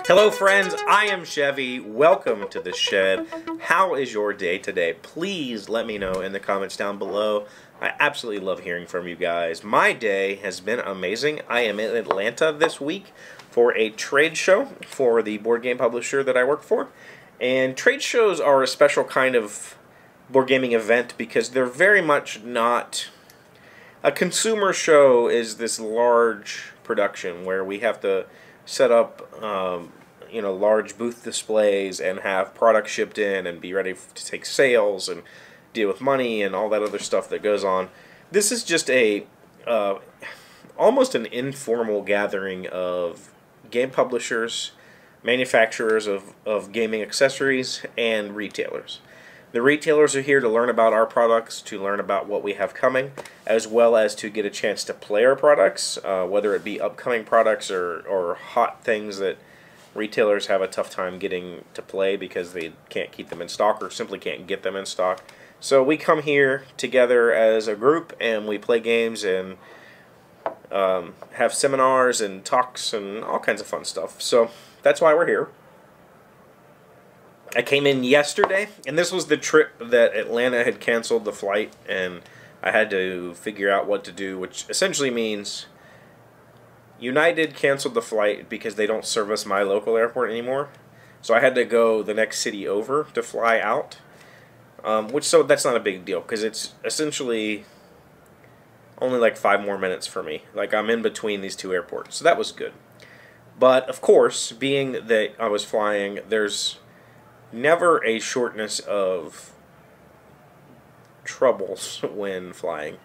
Hello friends, I am Chevee. Welcome to the shed. How is your day today? Please let me know in the comments down below. I absolutely love hearing from you guys. My day has been amazing. I am in Atlanta this week for a trade show for the board game publisher that I work for. And trade shows are a special kind of board gaming event because they're very much not... A consumer show is this large production where we have to set up large booth displays and have products shipped in and be ready to take sales and deal with money and all that other stuff that goes on. This is just a almost an informal gathering of game publishers, manufacturers of gaming accessories, and retailers. The retailers are here to learn about our products, to learn about what we have coming, as well as to get a chance to play our products, whether it be upcoming products or hot things that retailers have a tough time getting to play because they can't keep them in stock or simply can't get them in stock. So we come here together as a group and we play games and have seminars and talks and all kinds of fun stuff. So that's why we're here. I came in yesterday, and this was the trip that Atlanta had canceled the flight, and I had to figure out what to do, which essentially means United canceled the flight because they don't service my local airport anymore. So I had to go the next city over to fly out, so that's not a big deal because it's essentially only like 5 more minutes for me. Like, I'm in between these two airports, so that was good. But of course, being that I was flying, there's never a shortness of troubles when flying.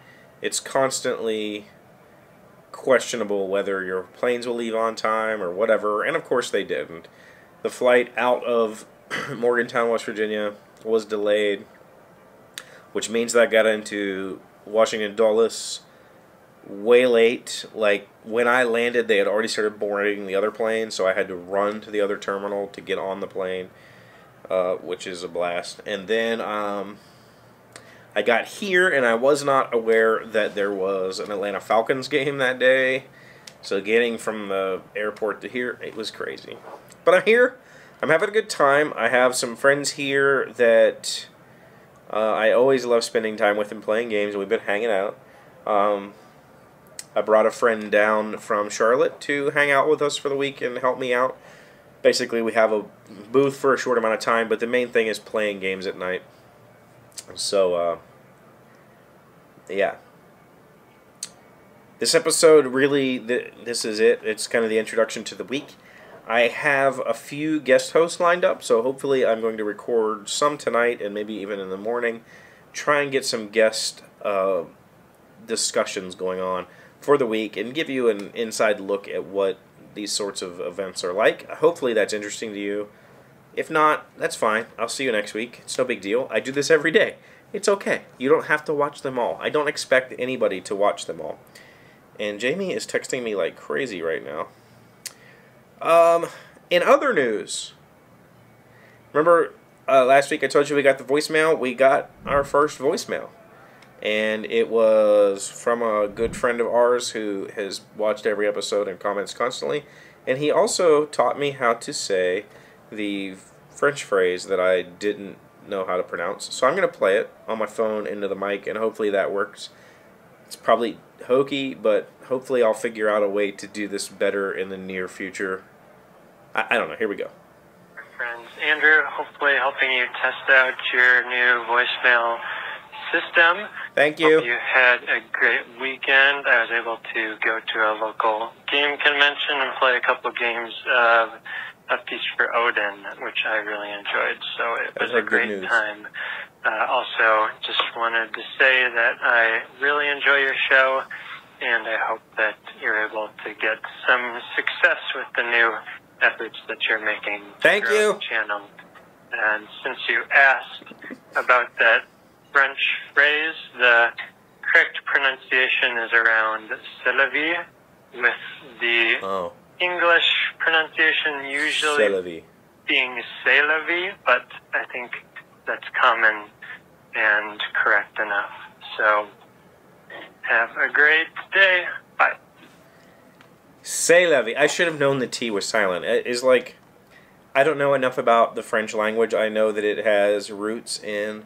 It's constantly questionable whether your planes will leave on time or whatever, and of course they didn't. The flight out of Morgantown, West Virginia was delayed, which means that I got into Washington Dulles way late. Like, when I landed, they had already started boarding the other plane, so I had to run to the other terminal to get on the plane. Which is a blast. And then I got here, and I was not aware that there was an Atlanta Falcons game that day. So getting from the airport to here, it was crazy. But I'm here. I'm having a good time. I have some friends here that I always love spending time with and playing games. We've been hanging out. I brought a friend down from Charlotte to hang out with us for the week and help me out. Basically, we have a booth for a short amount of time, but the main thing is playing games at night. So, yeah. This episode, really, this is it. It's kind of the introduction to the week. I have a few guest hosts lined up, so hopefully I'm going to record some tonight and maybe even in the morning. Try and get some guest discussions going on for the week and give you an inside look at what these sorts of events are like. Hopefully that's interesting to you. If not, that's fine. I'll see you next week. It's no big deal. I do this every day. It's okay. You don't have to watch them all. I don't expect anybody to watch them all. And Jamie is texting me like crazy right now. In other news, remember last week I told you we got the voicemail? We got our first voicemail. And it was from a good friend of ours who has watched every episode and comments constantly. And he also taught me how to say the French phrase that I didn't know how to pronounce. So I'm going to play it on my phone into the mic, and hopefully that works. It's probably hokey, but hopefully I'll figure out a way to do this better in the near future. I don't know. Here we go. Friends, Andrew, hopefully helping you test out your new voicemail system. Thank you. Hope you had a great weekend. I was able to go to a local game convention and play a couple games of A Feast for Odin, which I really enjoyed. So it was a great time. Also, just wanted to say that I really enjoy your show, and I hope that you're able to get some success with the new efforts that you're making to Thank grow you. the channel. And since you asked about that French phrase, the correct pronunciation is around c'est la vie, with the English pronunciation usually being c'est la vie, but I think that's common and correct enough. So have a great day. C'est la vie. I should have known the T was silent. It is like, I don't know enough about the French language. I know that it has roots in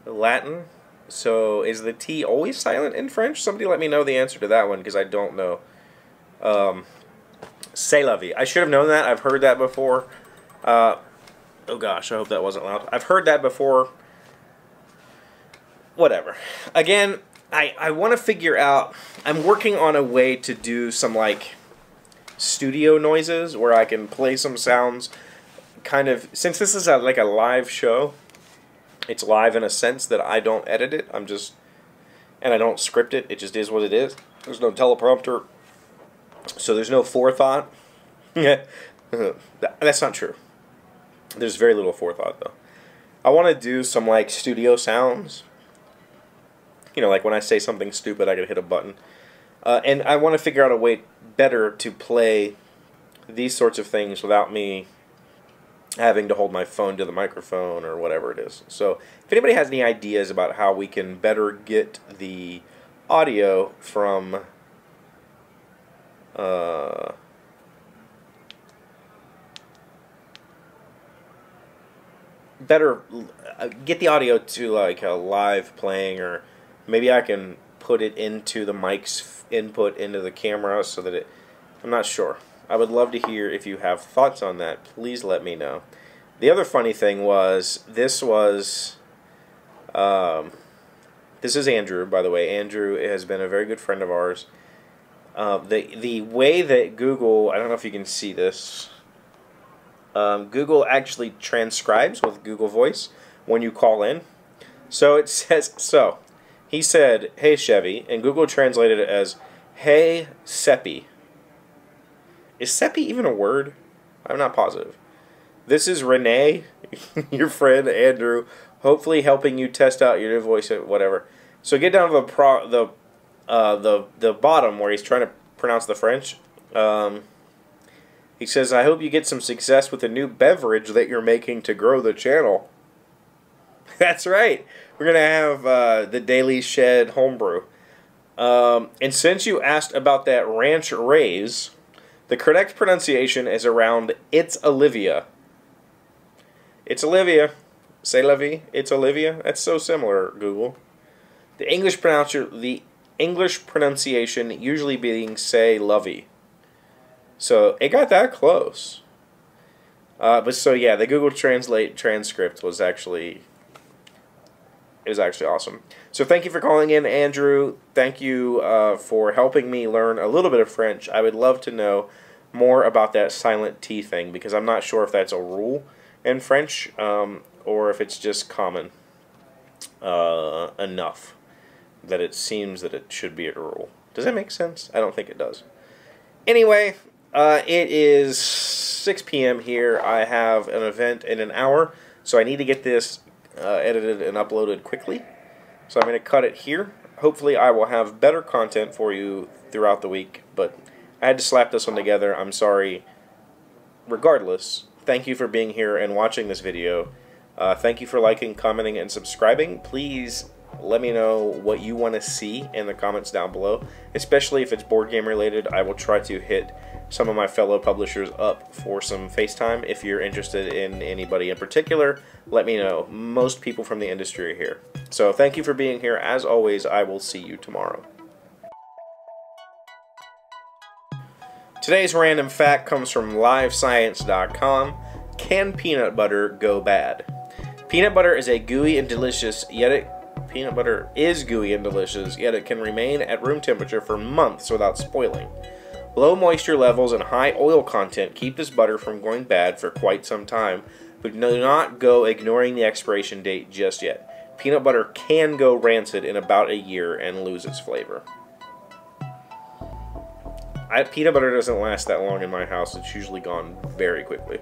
Latin. So is the T always silent in French? Somebody let me know the answer to that one, because I don't know. C'est la vie. I should have known that. I've heard that before. Oh gosh, I hope that wasn't loud. I've heard that before. Whatever. Again, I want to figure out, I'm working on a way to do some like studio noises where I can play some sounds kind of, since this is like a live show, it's live in a sense that I don't edit it, and I don't script it, it just is what it is. There's no teleprompter, so there's no forethought. That's not true. There's very little forethought though. I want to do some like studio sounds. You know, like when I say something stupid, I can hit a button. And I want to figure out a way better to play these sorts of things without me having to hold my phone to the microphone or whatever it is. So if anybody has any ideas about how we can better get the audio from get the audio to like a live playing, or maybe I can put it into the mic's input into the camera so that it, I'm not sure. I would love to hear if you have thoughts on that. Please let me know. The other funny thing was, this is Andrew, by the way. Andrew has been a very good friend of ours. The way that Google, I don't know if you can see this, Google actually transcribes with Google Voice when you call in. So it says, so he said, "Hey Chevee," and Google translated it as, "Hey Seppi." Is Seppi even a word? I'm not positive. This is Renee, your friend Andrew, hopefully helping you test out your new voice, whatever. So get down to the bottom where he's trying to pronounce the French. He says, "I hope you get some success with the new beverage that you're making to grow the channel." That's right. We're going to have the Daily Shed homebrew. And since you asked about that ranch raise, the correct pronunciation is around "It's Olivia." It's Olivia. C'est la vie. It's Olivia. That's so similar, Google. The English pronunciation usually being "say lovey." So it got that close. But so yeah, the Google Translate transcript was actually, it was actually awesome. So thank you for calling in, Andrew. Thank you for helping me learn a little bit of French. I would love to know more about that silent T thing, because I'm not sure if that's a rule in French or if it's just common enough that it seems that it should be a rule. Does that make sense? I don't think it does. Anyway, it is 6 p.m. here. I have an event in an hour, so I need to get this edited and uploaded quickly. So I'm going to cut it here. Hopefully I will have better content for you throughout the week, but I had to slap this one together. I'm sorry. Regardless, thank you for being here and watching this video. Thank you for liking, commenting, and subscribing. Please let me know what you want to see in the comments down below, especially if it's board game related. I will try to hit some of my fellow publishers up for some FaceTime. If you're interested in anybody in particular, let me know. Most people from the industry are here. So thank you for being here. As always, I will see you tomorrow. Today's random fact comes from livescience.com. Can peanut butter go bad? Peanut butter is gooey and delicious, yet it can remain at room temperature for months without spoiling. Low moisture levels and high oil content keep this butter from going bad for quite some time, but do not go ignoring the expiration date just yet. Peanut butter can go rancid in about a year and lose its flavor. Peanut butter doesn't last that long in my house. It's usually gone very quickly.